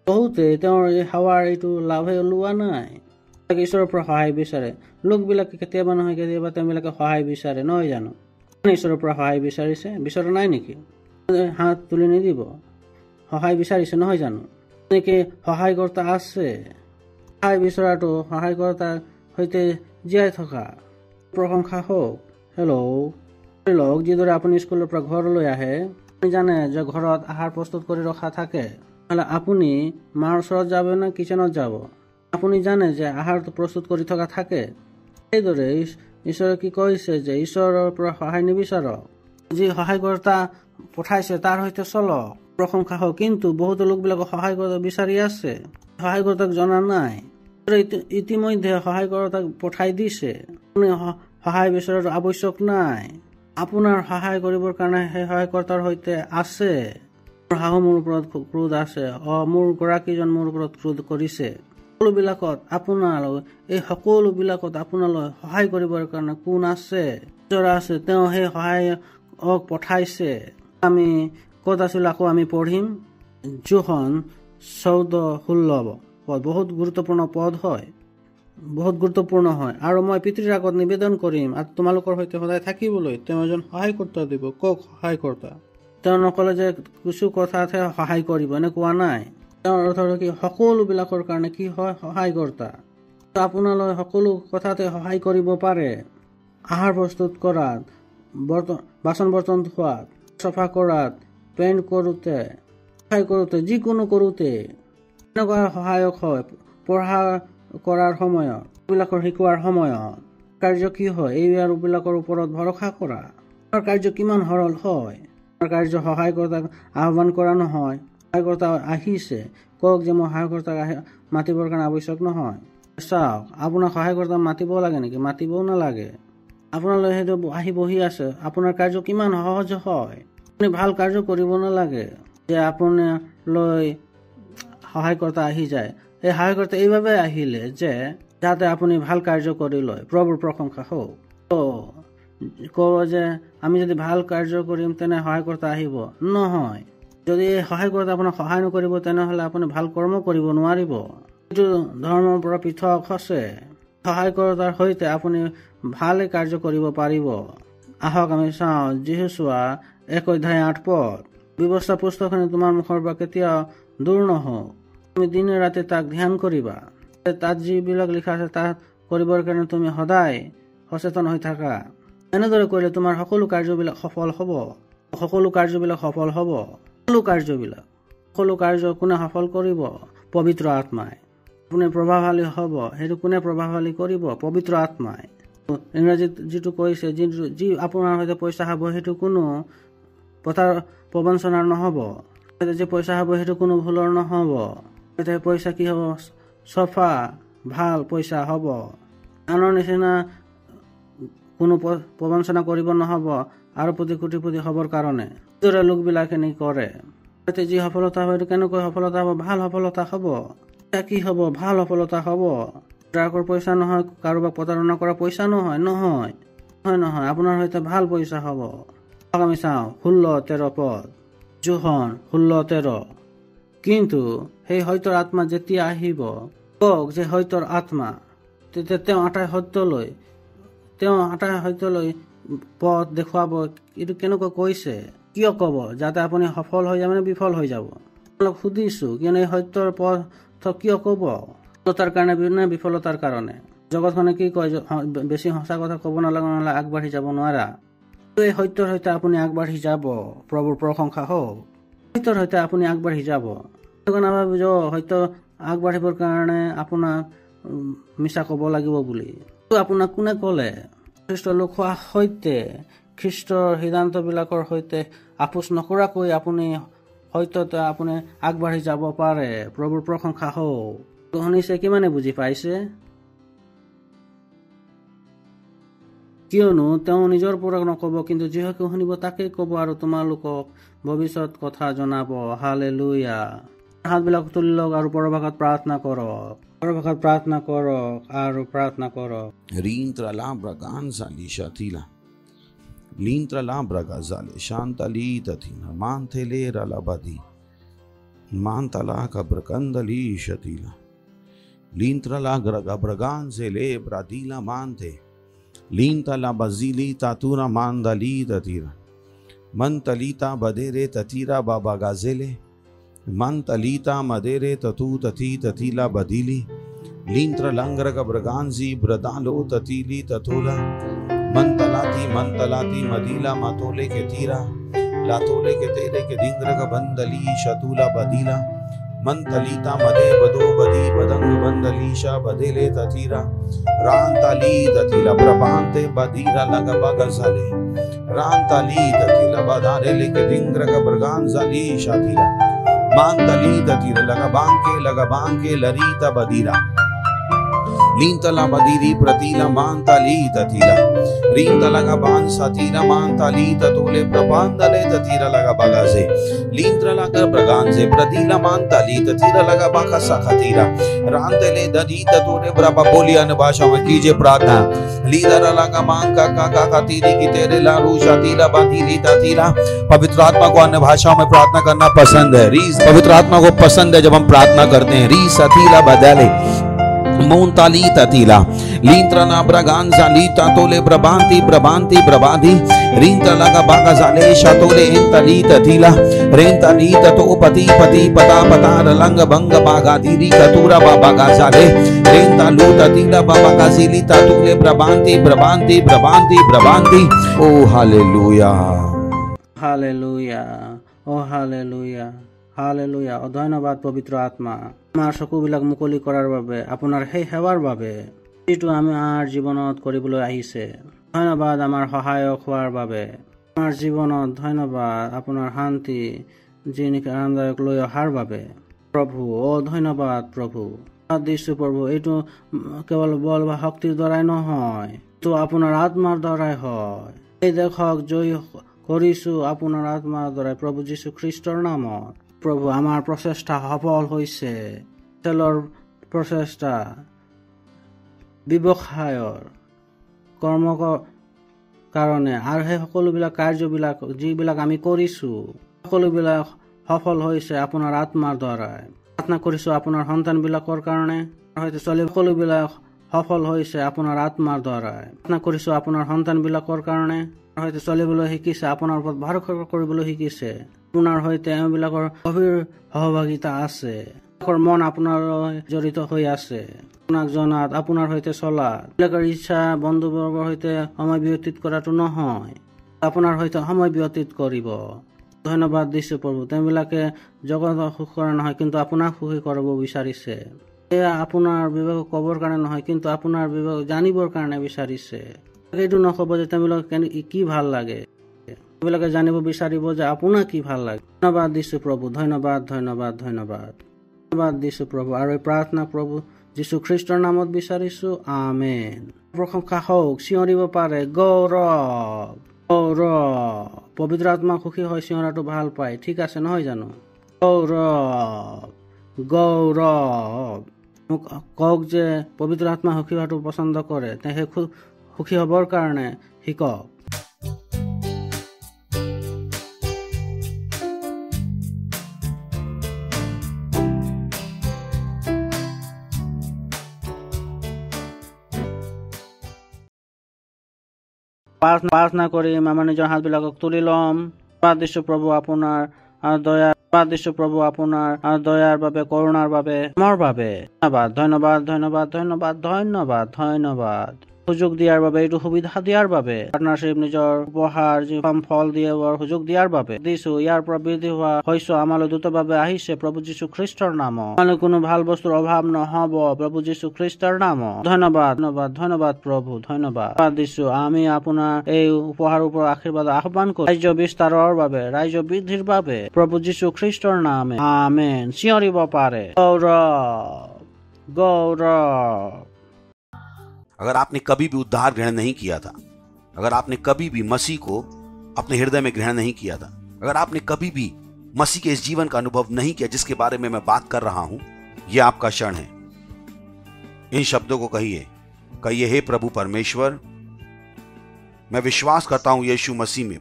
বহুতে তেওঁৰ এই সেৱাৰ এইটো লাভে লোৱা নাই। ঈশ্বৰৰ পৰা সহায় বিচাৰে। লোকবিলাকে কেতিয়াবা নহয় কেতিয়াবা তেওঁবিলাকে সহায় বিচাৰে, নহয় জানো? ঈশ্বৰৰ পৰা সহায় বিচাৰিছে, বিচৰা নাই নেকি? হাত তুলি নিদিব। সহায় বিচাৰিছে, নহয় জানো? এনেকে সহায়কৰ্তা আছে। সহায় বিচৰাটো সহায়কৰ্তাৰ সৈতে জীয়াই থকা। প্ৰশংসা হওক। হেল্ল' লওক, যিদৰে আপুনি স্কুলৰ পৰা ঘৰলৈ আহে, আপুনি জানে যে ঘৰত আহাৰ প্ৰস্তুত কৰি ৰখা থাকে। নহ'লে আপুনি মাৰ ওচৰত যাব নে কিচেনত যাব? আপুনি জানে যে আহাৰটো প্ৰস্তুত কৰি থকা থাকে। সেইদৰে ঈশ্বৰে কি কৈছে যে ঈশ্বৰৰ পৰা সহায় নিবিচাৰক, যি সহায়কৰ্তা পঠাইছে তাৰ সৈতে চলক। প্ৰশংসা হওক। কিন্তু বহুতো লোকবিলাকক সহায়কৰ্তা বিচাৰি আছে, সহায়কৰ্তাক জনা নাই। ইতিমধ্যে সহায়কৰ্তাক পঠাই দিছে। আপুনি সহায় বিচৰাটো আৱশ্যক নাই। আপোনাৰ সহায় কৰিবৰ কাৰণে সেই সহায়কৰ্তাৰ সৈতে আছে। মোৰ শাহু মোৰ ওপৰত ক্ৰোধ আছে, মোৰ গৰাকীজন মোৰ ওপৰত ক্ৰোধ কৰিছে। সকলোবিলাকত আপোনালৈ, এই সকলোবিলাকত আপোনালৈ সহায় কৰিবৰ কাৰণে কোন আছে? ঈশ্বৰ আছে। তেওঁ সেই সহায়ক পঠাইছে। আমি ক'ত আছিলো আকৌ আমি পঢ়িম। যোহন 14:16 পদ বহুত গুৰুত্বপূৰ্ণ পদ হয়, বহুত গুৰুত্বপূৰ্ণ হয়। আৰু মই পিতৃৰ আগত নিবেদন কৰিম আৰু তোমালোকৰ সৈতে সদায় থাকিবলৈ তেওঁ এজন সহায়কৰ্তা দিব। কওক সহায়কৰ্তা। তেওঁ নকলে যে কিছু কথাতহে সহায় কৰিব, এনে কোৱা নাই। তেওঁৰ অৰ্থ কি সকলোবিলাকৰ কাৰণে কি হয়? সহায়কৰ্তা। আপোনালৈ সকলো কথাতে সহায় কৰিব পাৰে। আহাৰ প্ৰস্তুত কৰাত, বাচন বৰ্তন ধোৱাত, চফা কৰাত, পেইণ্ট কৰোঁতে, সহায় কৰোঁতে, যিকোনো কৰোঁতে এনেকুৱা সহায়ক হয়। পঢ়া কৰাৰ সময়ত, এইবিলাকৰ শিকোৱাৰ সময়ত কাৰ্য কি হয়? এইবিলাকৰ ওপৰত ভৰসা কৰা। আমাৰ কাৰ্য কিমান সৰল হয়। আমাৰ কাৰ্য সহায়কৰ্তাক আহ্বান কৰা নহয়। সহায়কৰ্তা আহিছে, কওক যে মই সহায়কৰ্তাক মাতিবৰ কাৰণে আৱশ্যক নহয়। চাওক, আপোনাক সহায়কৰ্তা মাতিব লাগে নেকি? মাতিবও নালাগে। আপোনালৈ সেইটো আহি বহি আছে। আপোনাৰ কাৰ্য কিমান সহজ হয়। আপুনি ভাল কাৰ্য কৰিব নালাগে যে আপোনালৈ সহায়কৰ্তা আহি যায়। এই সহায়কৰ্তা এইবাবে আহিলে যে যাতে আপুনি ভাল কাৰ্য কৰি লয়। প্ৰভুৰ প্ৰশংসা হওক। ক'ব যে আমি যদি ভাল কাৰ্য কৰিম তেনে সহায়কৰ্তা আহিব, নহয়। যদি সহায়কৰ্তা আপোনাক সহায় নকৰিব তেনেহলে আপুনি ভাল কৰ্ম কৰিব নোৱাৰিব। এইটো ধৰ্মৰ পৰা পৃথক আছে। সহায়কৰ্তাৰ সৈতে আপুনি ভালে কাৰ্য কৰিব পাৰিব। আহক আমি চাওঁ যিহোচোৱা 1:8 ব্যৱস্থা পুস্তকখিনি তোমাৰ মুখৰ পৰা কেতিয়াও দূৰ নহওক। তুমি দিনে ৰাতি তাক ধ্যান কৰিবা। তাত যিবিলাক লিখা আছে তাত কৰিবৰ কাৰণে তুমি সদায় সচেতন হৈ থাকা। এনেদৰে কৰিলে তোমাৰ সকলো কাৰ্যবিলাক সফল হ'ব। সকলো কাৰ্যবিলাক সফল হ'ব। সকলো কাৰ্য কোনে সফল কৰিব? পবিত্ৰ আত্মাই। আপুনি প্ৰভাৱশালী হ'ব, সেইটো কোনে প্ৰভাৱশালী কৰিব? পবিত্ৰ আত্মাই। ইংৰাজীত যিটো কৈছে, যি আপোনাৰ সৈতে পইচা হ'ব সেইটো কোনো প্ৰবঞ্চনাৰ নহ'ব। যি পইচা হ'ব সেইটো কোনো ভুলৰ নহ'ব। পইচা কি হ'ব? চফা ভাল পইচা হ'ব। আনৰ নিচিনা কোনো প্ৰবঞ্চনা কৰিব নহ'ব আৰু কোটিপতি হ'বৰ কাৰণে। এইদৰে লোকবিলাকে কৰে। যি সফলতা হ'ব এইটো কেনেকৈ সফলতা হ'ব? ভাল সফলতা হ'ব। কি হ'ব? ভাল সফলতা হ'ব। ট্ৰাকৰ পইচা নহয়, কাৰোবাক প্ৰতাৰণা কৰা পইচা নহয়। আপোনাৰ সৈতে ভাল পইচা হ'ব। আমি চাওঁ 16-13 পদ। যোহন 16-13। কিন্তু সেই সত্যৰ আত্মা যেতিয়া আহিব, কওক যে সত্যৰ আত্মা, তেতিয়া তেওঁ আটাই সত্যলৈ পথ দেখুৱাব। এইটো কেনেকৈ কৈছে? কিয় ক'ব? যাতে আপুনি সফল হৈ যাব নে বিফল হৈ যাব? অলপ সুধিছো, কিয়নো এই সত্যৰ পথ কিয় ক'ব? সফলতাৰ কাৰণে নে বিফলতাৰ কাৰণে? জগতখনে কি কয়? বেছি সঁচা কথা ক'ব নালাগে, নহ'লে আগবাঢ়ি যাব নোৱাৰা। এই সত্যৰ সৈতে আপুনি আগবাঢ়ি যাব। প্ৰভুৰ প্ৰশংসা হওক। সত্যৰ সৈতে আপুনি আগবাঢ়ি যাব। নাভাবিব যে সত্য আগবাঢ়িবৰ কাৰণে আপোনাক মিছা ক'ব লাগিব বুলি। আপোনাক কোনে ক'লে? খ্ৰীষ্টৰ লোক হোৱাৰ সৈতে, খ্ৰীষ্টৰ সিদ্ধান্তবিলাকৰ সৈতে আপোচ নকৰাকৈ আপুনি সত্যতে আপুনি আগবাঢ়ি যাব পাৰে। প্ৰভুৰ প্ৰশংসা হওক। শুনিছে? কিমানে বুজি পাইছে? কিয়নো তেওঁ নিজৰ পৰা নক'ব, কিন্তু যিসকলে শুনিব তাকেই ক'ব আৰু তোমালোকক ভৱিষ্যত কথা জনাব। হালেলুয়া। হাতবিলাক তুলি লওক আৰু পৰভাষাত প্ৰাৰ্থনা কৰক। পৰভাষাত প্ৰাৰ্থনা কৰক আৰু প্ৰাৰ্থনা কৰক। Rintra labra ganza li shatila. Lintra labra gazale shantali tatina mantelera labadi. Mantala kabrkandali shatila. Lintra lagra gabraganze le bradila mante. Linta la bazili tatura mandali tatira. Mantalita badere tatira baba gazele. Mantalita madere tatu tati tatila badili. Lintra langra gabraganzi bradalo tatili tatula. Mantalati madila matole ke tira. Latole ke tere ke dingra ka bandali shatula badila. Mantalita made bado badi badang bandalisha badele tatira. Rantali tatila prabante badira laga bagazale. Rantali tatila badare ke dingra ka braganzali shatila. Mantali tatila laga banke larita badira. Linta la badiri pratila mantali tatila. Rinta laga ban satira mantali tatole prabandale tatira laga bagaze. Lintra laga braganze pratila mantali tatira laga baka sakhatira. Rantele dadi tatole braba bolian भाषा में कीजिए प्रार्थना। लीदरा लागा मांका काका खातीरी की तेरे लारू शातीला बातीली तातीला। पवित्र आत्मा को अन्य भाषाओं में प्रार्थना करना पसंद है। रीस पवित्र आत्मा को पसंद है जब हम प्रार्थना करते हैं। रीस सतीला बदले Montali tatila, lintra na braganza lita tole brabanti brabadi, rinta laga baga zale shatole entali tatila, renta lita to pati pata langa banga baga diri katura baga zale, renta luta tila baba gazili tatule brabanti. Oh hallelujah. Hallelujah. Oh hallelujah. Hallelujah. ধন্যবাদ পবিত্ৰ আত্মা, আমাৰ চকুবিলাক মুকলি কৰাৰ বাবে, আপোনাৰ সেই সেৱাৰ বাবে যিটো আমাৰ জীৱনত কৰিবলৈ আহিছে। ধন্যবাদ আমাৰ সহায়ক হোৱাৰ বাবে আমাৰ জীৱনত। ধন্যবাদ আপোনাৰ শান্তি যি নেকি আৰামদায়ক লৈ অহাৰ বাবে প্ৰভু। ধন্যবাদ প্ৰভু। দিছো প্ৰভু। এইটো কেৱল বল বা শক্তিৰ দ্বাৰাই নহয়, এইটো আপোনাৰ আত্মাৰ দ্বাৰাই হয়। এই দেশক জয়ী কৰিছো আপোনাৰ আত্মাৰ দ্বাৰাই প্ৰভু যীশু খ্ৰীষ্টৰ নামত। প্ৰভু আমাৰ প্ৰচেষ্টা সফল হৈছে। তেলৰ প্ৰচেষ্টা, ব্যৱসায়ৰ কৰ্ম কাৰণে আৰু সেই সকলোবিলাক কাৰ্যবিলাক যিবিলাক আমি কৰিছো সকলোবিলাক সফল হৈছে আপোনাৰ আত্মাৰ দ্বাৰাই। প্ৰাৰ্থনা কৰিছো আপোনাৰ সন্তানবিলাকৰ কাৰণে, হয়তো সকলোবিলাক সফল হৈছে আপোনাৰ আত্মাৰ দ্বাৰাই। প্ৰাৰ্থনা কৰিছো আপোনাৰ সন্তানবিলাকৰ কাৰণে, হয়তো চলিবলৈ শিকিছে, আপোনাৰ ওপৰত ভৰসা কৰিবলৈ শিকিছে। আপোনাৰ সৈতে এওঁবিলাকৰ গভীৰ সহভাগিতা আছে। মন আপোনাৰ জড়িত হৈ আছে। আপোনাক জনাত, আপোনাৰ সৈতে চলাত। এইবিলাকৰ ইচ্ছা বন্ধুবৰ্গৰ সৈতে সময় ব্যতীত কৰাটো নহয়, আপোনাৰ সৈতে সময় ব্যতীত কৰিব। ধন্যবাদ দিছো প্ৰভু। তেওঁবিলাকে জগতক সুখ কৰা নহয়, কিন্তু আপোনাক সুখী কৰিব বিচাৰিছে। এয়া আপোনাৰ বিবেকক ক'বৰ কাৰণে নহয়, কিন্তু আপোনাৰ বিবেক জানিবৰ কাৰণে বিচাৰিছে। এইটো নক'ব যে তেওঁবিলাক কি ভাল লাগে, তেওঁবিলাকে জানিব বিচাৰিব যে আপোনাক কি ভাল লাগে। ধন্যবাদ দিছো প্ৰভু। ধন্যবাদ দিছো প্ৰভু। আৰু এই প্ৰাৰ্থনা প্ৰভু যীশু খ্ৰীষ্টৰ নামত বিচাৰিছো। আমেন। প্ৰশংসা হওক। চিঞৰিব পাৰে গৌৰৱ। পবিত্ৰ আত্মা সুখী হয়, চিঞৰাটো ভাল পায়। ঠিক আছে নহয় জানো? গৌৰৱ। মোক কওক যে পবিত্ৰ আত্মা সুখী হোৱাটো পচন্দ কৰে, সেই সুখী হ'বৰ কাৰণে শিকক। প্ৰাৰ্থনা কৰিম। আমাৰ নিজৰ হাতবিলাকক তুলি ল'ম। ধন্যবাদ দিছো প্ৰভু আপোনাৰ দয়াৰ বাবে, কৰোণাৰ বাবে, মোৰ বাবে। ধন্যবাদ। সুযোগ দিয়াৰ বাবে, এইটো সুবিধা দিয়াৰ বাবে, পাৰ্টনাৰশ্বিপ নিজৰ উপহাৰ ফল দিয়াৰ সুযোগ দিয়াৰ বাবে দিছো। ইয়াৰ পৰা বৃদ্ধি হোৱা শস্য আমালৈ দ্ৰুতভাৱে আহিছে প্ৰভু যীশু খ্ৰীষ্টৰ নামত। আমালৈ কোনো ভাল বস্তুৰ অভাৱ নহব প্ৰভু যীশু খ্ৰীষ্টৰ নামত। ধন্যবাদ, ধন্যবাদ, ধন্যবাদ প্ৰভু, ধন্যবাদ দিছো। আমি আপোনাৰ এই উপহাৰৰ ওপৰত আশীৰ্বাদ আহ্বান কৰো ৰাজ্য বিস্তাৰৰ বাবে, ৰাজ্য বৃদ্ধিৰ বাবে প্ৰভু যীশু খ্ৰীষ্টৰ নামে আমেন। চিঞৰিব পাৰে গৌৰৱ, गौरव। अगर आपने कभी भी उद्धार ग्रहण नहीं किया था, अगर आपने कभी भी मसीह को अपने हृदय में ग्रहण नहीं किया था, अगर आपने कभी भी मसीह के इस जीवन का अनुभव नहीं किया जिसके बारे में मैं बात कर रहा हूं, यह आपका क्षण है। इन शब्दों को कहिए, कहिए, हे प्रभु परमेश्वर, मैं विश्वास करता हूं यीशु मसीह में,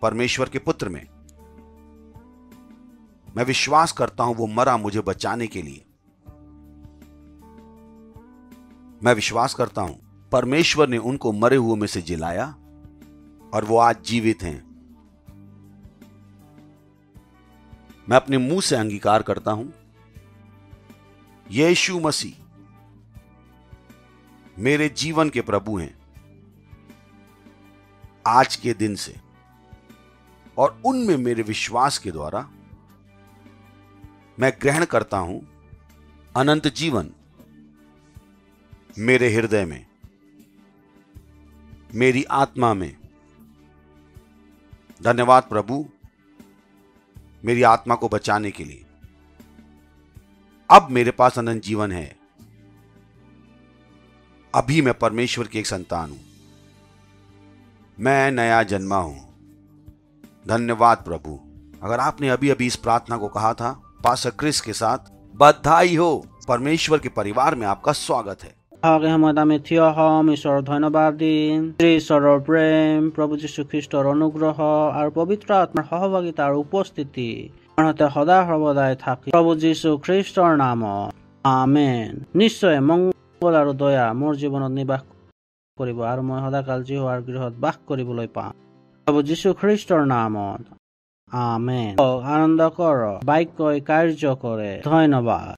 परमेश्वर के पुत्र में। मैं विश्वास करता हूं वो मरा मुझे बचाने के लिए। मैं विश्वास करता हूं परमेश्वर ने उनको मरे हुए में से जिलाया और वो आज जीवित हैं। मैं अपने मुंह से अंगीकार करता हूं यीशु मसीह मेरे जीवन के प्रभु हैं आज के दिन से, और उनमें मेरे विश्वास के द्वारा मैं ग्रहण करता हूं अनंत जीवन मेरे हृदय में, मेरी आत्मा में। धन्यवाद प्रभु मेरी आत्मा को बचाने के लिए। अब मेरे पास अनंत जीवन है। अभी मैं परमेश्वर की एक संतान हूं, मैं नया जन्मा हूं। धन्यवाद प्रभु। अगर आपने अभी अभी इस प्रार्थना को कहा था पास्टर क्रिस के साथ, बधाई हो, परमेश्वर के परिवार में आपका स्वागत है। সময়ত আমি থিয় হম, ঈশ্বৰৰ ধন্যবাদ দিম। ঈশ্বৰৰ প্ৰেম, প্ৰভু যীশু খ্ৰীষ্টৰ অনুগ্ৰহ আৰু পবিত্ৰ আত্মাৰ সহভাগিতা আৰু উপস্থিতি সদায় সৰ্বদাই থাকি প্ৰভু যীশু খ্ৰীষ্টৰ নামত আমেন। নিশ্চয় মংগল আৰু দয়া মোৰ জীৱনত নিবাস কৰিব আৰু মই সদাকাল যিহোৱাৰ গৃহত বাস কৰিবলৈ পাম প্ৰভু যীশু খ্ৰীষ্টৰ নামত আমেন। আনন্দ কৰ, বাক্যই কাৰ্য কৰে। ধন্যবাদ।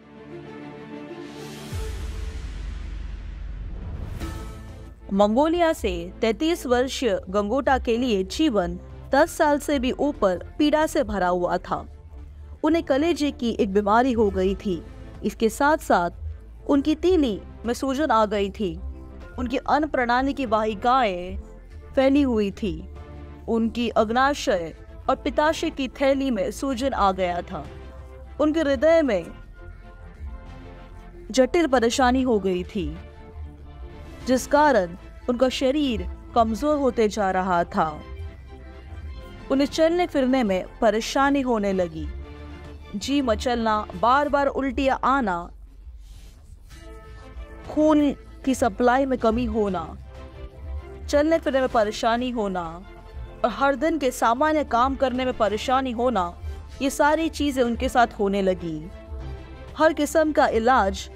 मंगोलिया से 33 वर्षीय गंगोटा के लिए जीवन 10 साल से भी ऊपर पीड़ा से भरा हुआ था। उन्हें कलेजे की एक बीमारी हो गई थी। इसके साथ साथ उनकी तीली में सूजन आ गई थी। उनकी अन्न प्रणाली की वाहिकाएं फैली हुई थी। उनकी अग्नाशय और पित्ताशय की थैली में सूजन आ गया था। उनके हृदय में जटिल परेशानी हो गई थी, जिस कारण उनका शरीर कमजोर होते जा रहा था। उन्हें चलने फिरने में परेशानी होने लगी। जी मचलना, बार बार उल्टियां आना, खून की सप्लाई में कमी होना, चलने फिरने में परेशानी होना और हर दिन के सामान्य काम करने में परेशानी होना, ये सारी चीजें उनके साथ होने लगी। हर किस्म का इलाज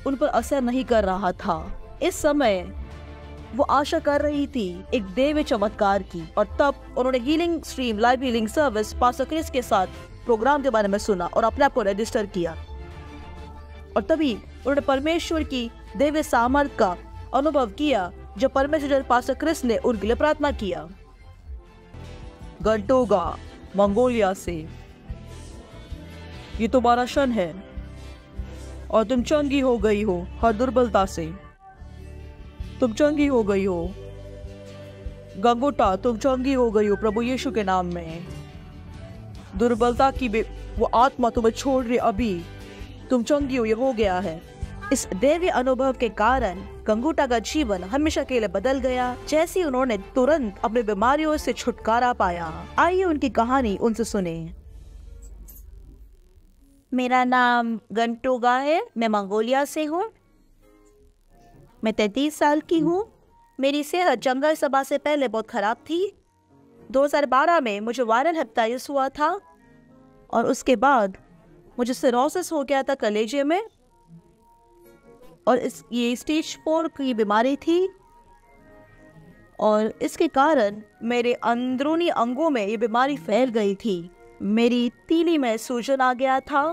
उन पर असर नहीं कर रहा था। इस समय वो आशा कर रही थी एक दैवीय चमत्कार की, और तब उन्होंने healing stream live healing service pastor Chris के साथ प्रोग्राम के बारे में सुना और अपने आप को रजिस्टर किया। और तभी उन्होंने परमेश्वर की दैवीय सामर्थ का अनुभव किया जब परमेश्वर पास्टर क्रिस ने उनके लिए प्रार्थना किया। गंटोगा मंगोलिया से, ये तुम्हारा क्षण है और तुम चंगी हो गई हो हर दुर्बलता से। तुम चंगी हो गई हो गंगोटा, तुम चंगी हो गई हो प्रभु यीशु के नाम में। दुर्बलता की वो आत्मा तुम्हें छोड़ रही, अभी तुम चंगी हो, ये हो गया है। इस दैवीय अनुभव के कारण गंगोटा का जीवन हमेशा के लिए बदल गया, जैसे उन्होंने तुरंत अपनी बीमारियों से छुटकारा पाया। आइए उनकी कहानी उनसे सुने। मेरा नाम गंटोगा है, मैं मंगोलिया से हूँ। मैं 33 साल की हूँ। मेरी सेहत जंगल सभा से पहले बहुत खराब थी। 2012 में मुझे वायरल हेपेटाइटिस हुआ था और उसके बाद मुझे सिरोसिस हो गया था कलेजे में, और ये स्टेज 4 की बीमारी थी, और इसके कारण मेरे अंदरूनी अंगों में ये बीमारी फैल गई थी। मेरी तीली में सूजन आ गया था,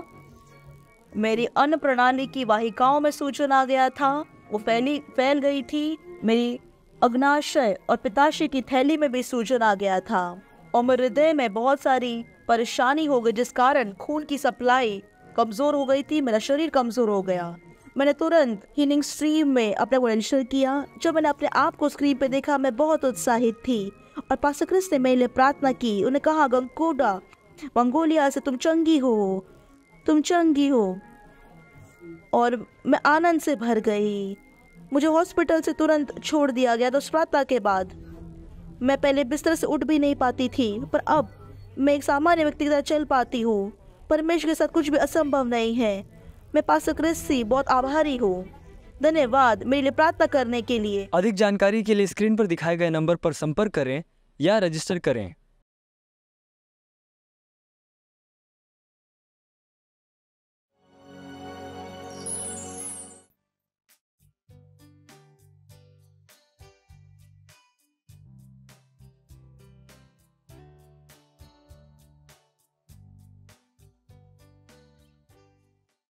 मेरी अन्न प्रणाली की वाहिकाओं में सूजन आ गया था, वो फैल गई थी। मेरी अग्नाशय और पित्ताशय की थैली में भी सूजन आ गया था और मेरे हृदय में बहुत सारी परेशानी हो गई, जिस कारण खून की सप्लाई कमज़ोर हो गई थी, मेरा शरीर कमज़ोर हो गया। मैंने तुरंत हीलिंग स्ट्रीम में अपने को रजिस्टर किया। जब मैंने अपने आप को स्क्रीन पे देखा, मैं बहुत उत्साहित थी और पास्टर क्रिस ने मेरे लिए प्रार्थना की। उन्हें कहा, गंकोडा मंगोलिया से तुम चंगी हो, तुम चंगी हो। और मैं आनंद से भर गई। मुझे हॉस्पिटल से तुरंत छोड़ दिया गया। तो उस प्रार्थना के बाद मैं पहले बिस्तर से उठ भी नहीं पाती थी, पर अब मैं एक सामान्य व्यक्ति की तरह चल पाती हूँ। परमेश्वर के साथ कुछ भी असंभव नहीं है। मैं पास्टर क्रिस से बहुत आभारी हूँ। धन्यवाद मेरे लिए प्रार्थना करने के लिए। अधिक जानकारी के लिए स्क्रीन पर दिखाए गए नंबर पर संपर्क करें या रजिस्टर करें।